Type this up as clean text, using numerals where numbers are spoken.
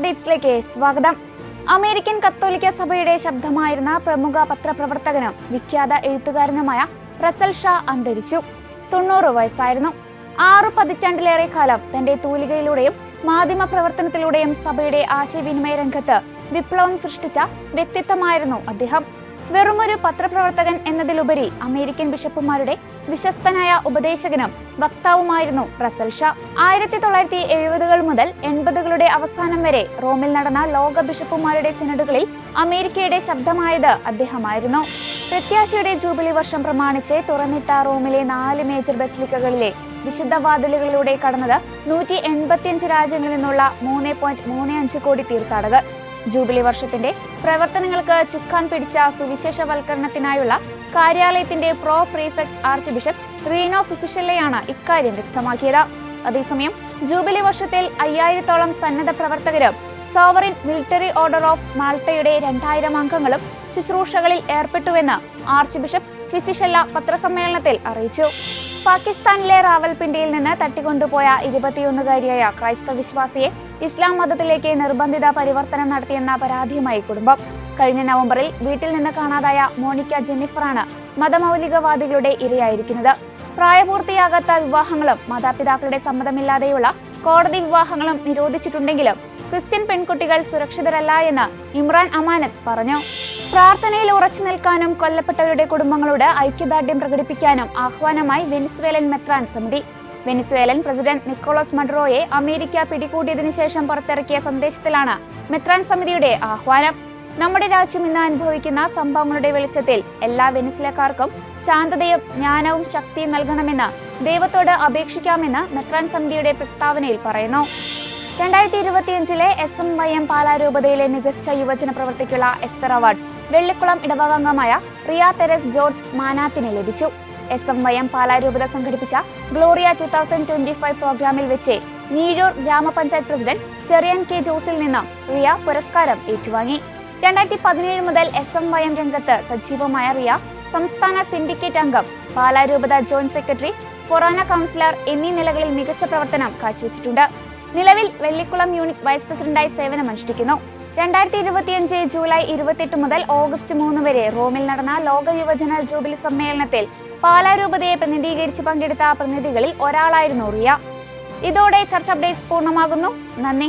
അപ്ഡേറ്റ്സിലേക്ക് സ്വാഗതം. അമേരിക്കൻ കത്തോലിക്ക സഭയുടെ ശബ്ദമായിരുന്ന പ്രമുഖ പത്രപ്രവർത്തകനും വിഖ്യാത എഴുത്തുകാരനുമായ റസൽ ഷാ അന്തരിച്ചു. 90 വയസ്സായിരുന്നു. 6 പതിറ്റാണ്ടിലേറെ കാലം തന്റെ തൂലികയിലൂടെയും മാധ്യമ പ്രവർത്തനത്തിലൂടെയും സഭയുടെ ആശയവിനിമയ രംഗത്ത് വിപ്ലവം സൃഷ്ടിച്ച വ്യക്തിത്വമായിരുന്നു അദ്ദേഹം. വെറുമൊരു പത്രപ്രവർത്തകൻ എന്നതിലുപരി അമേരിക്കൻ ബിഷപ്പുമാരുടെ വിശ്വസ്തനായ ഉപദേശകനും വക്താവുമായിരുന്നു റസൽ ഷാ. 1970-കൾ മുതൽ 80-കളുടെ അവസാനം വരെ റോമിൽ നടന്ന ലോക ബിഷപ്പുമാരുടെ സിനഡുകളിൽ അമേരിക്കയുടെ ശബ്ദമായത് അദ്ദേഹമായിരുന്നു. പ്രത്യാശയുടെ ജൂബിലി വർഷം പ്രമാണിച്ച് തുറന്നിട്ട റോമിലെ 4 മേജർ ബസിലിക്കകളിലെ വിശുദ്ധ വാതിലുകളിലൂടെ കടന്നത് 185 രാജ്യങ്ങളിൽ നിന്നുള്ള 3.35 കോടി തീർത്ഥാടകർ. ജൂബിലി വർഷത്തിന്റെ പ്രവർത്തനങ്ങൾക്ക് ചുക്കാൻ പിടിച്ച സുവിശേഷവൽക്കരണത്തിനായുള്ള കാര്യാലയത്തിന്റെ പ്രീഫെക്ട് ആർച്ച് ബിഷപ്പ് റീനോ ഫിസിഷെല്ലയാണ് ഇക്കാര്യം വ്യക്തമാക്കിയത്. അതേസമയം ജൂബിലി വർഷത്തിൽ 5000-ഓളം സന്നദ്ധ പ്രവർത്തകരും സോവറിൻ മിലിറ്ററി ഓർഡർ ഓഫ് മാൾട്ടയുടെ 2000 അംഗങ്ങളും ശുശ്രൂഷകളിൽ ഏർപ്പെട്ടുവെന്ന് ആർച്ച് ബിഷപ്പ് ഫിസിഷെല്ല പത്രസമ്മേളനത്തിൽ അറിയിച്ചു. പാകിസ്ഥാനിലെ റാവൽപിണ്ടിയിൽ നിന്ന് തട്ടിക്കൊണ്ടുപോയ 21-കാരിയായ ക്രൈസ്തവ വിശ്വാസിയെ ഇസ്ലാം മതത്തിലേക്ക് നിർബന്ധിത പരിവർത്തനം നടത്തിയെന്ന പരാതിയുമായി കുടുംബം. കഴിഞ്ഞ നവംബറിൽ വീട്ടിൽ നിന്ന് കാണാതായ മോണിക്ക ജെന്നിഫറാണ് മതമൗലികവാദികളുടെ ഇരയായിരിക്കുന്നത്. പ്രായപൂർത്തിയാകാത്ത വിവാഹങ്ങളും മാതാപിതാക്കളുടെ സമ്മതമില്ലാതെയുള്ള കോടതി വിവാഹങ്ങളും നിരോധിച്ചിട്ടുണ്ടെങ്കിലും ക്രിസ്ത്യൻ പെൺകുട്ടികൾ സുരക്ഷിതരല്ല എന്ന് ഇമ്രാൻ അമാനത്ത് പറഞ്ഞു. പ്രാർത്ഥനയിൽ ഉറച്ചു നിൽക്കാനും കൊല്ലപ്പെട്ടവരുടെ കുടുംബങ്ങളോട് ഐക്യദാർഢ്യം പ്രകടിപ്പിക്കാനും ആഹ്വാനമായി വെനിസ്വേലൻ മെത്രാൻ സമിതി. വെനിസ്വേലൻ പ്രസിഡന്റ് നിക്കോളാസ് മഡുറോയെ അമേരിക്ക പിടികൂടിയതിനു ശേഷം പുറത്തിറക്കിയ സന്ദേശത്തിലാണ് മെത്രാൻ സമിതിയുടെ ആഹ്വാനം. നമ്മുടെ രാജ്യം ഇന്ന് അനുഭവിക്കുന്ന സംഭവങ്ങളുടെ വെളിച്ചത്തിൽ എല്ലാ വെനിസ്വേലക്കാർക്കും ശാന്തതയും ജ്ഞാനവും ശക്തിയും നൽകണമെന്ന് ദൈവത്തോട് അപേക്ഷിക്കാമെന്ന് മെത്രാൻ സമിതിയുടെ പ്രസ്താവനയിൽ പറയുന്നു. 2025-ലെ SMYM പാലാ രൂപതയിലെ മികച്ച യുവജന പ്രവർത്തിക്കുള്ള എസ്തർ അവാർഡ് വെള്ളിക്കുളം ഇടവകാംഗമായ റിയ തെരേസ് ജോർജ് മാനാത്തിന് ലഭിച്ചു. SMYM പാലാ രൂപത സംഘടിപ്പിച്ച ഗ്ലോറിയ 2025 പ്രോഗ്രാമിൽ വെച്ച് നീഴൂർ ഗ്രാമപഞ്ചായത്ത് പ്രസിഡന്റ് ചെറിയൻ കെ ജോസിൽ നിന്നും റിയ പുരസ്കാരം ഏറ്റുവാങ്ങി. 2017 മുതൽ SMYM രംഗത്ത് സജീവമായ റിയ സംസ്ഥാന സിൻഡിക്കേറ്റ് അംഗം, പാലാ രൂപത ജോയിന്റ് സെക്രട്ടറി, ഫൊറാന കൗൺസിലർ എന്നീ നിലകളിൽ മികച്ച പ്രവർത്തനം കാഴ്ചവെച്ചിട്ടുണ്ട്. നിലവിൽ വെള്ളിക്കുളം യൂണിറ്റ് വൈസ് പ്രസിഡന്റായി സേവനമനുഷ്ഠിക്കുന്നു. 2025 ജൂലൈ 28 മുതൽ ഓഗസ്റ്റ് 3 വരെ റോമിൽ നടന്ന ലോക യുവജന ജൂബിലി സമ്മേളനത്തിൽ പാലാ രൂപതയെ പ്രതിനിധീകരിച്ച് പങ്കെടുത്ത പ്രതിനിധികളിൽ ഒരാളായിരുന്നു റിയ. ഇതോടെ ചർച്ച അപ്ഡേറ്റ്സ് പൂർണ്ണമാകുന്നു. നന്ദി.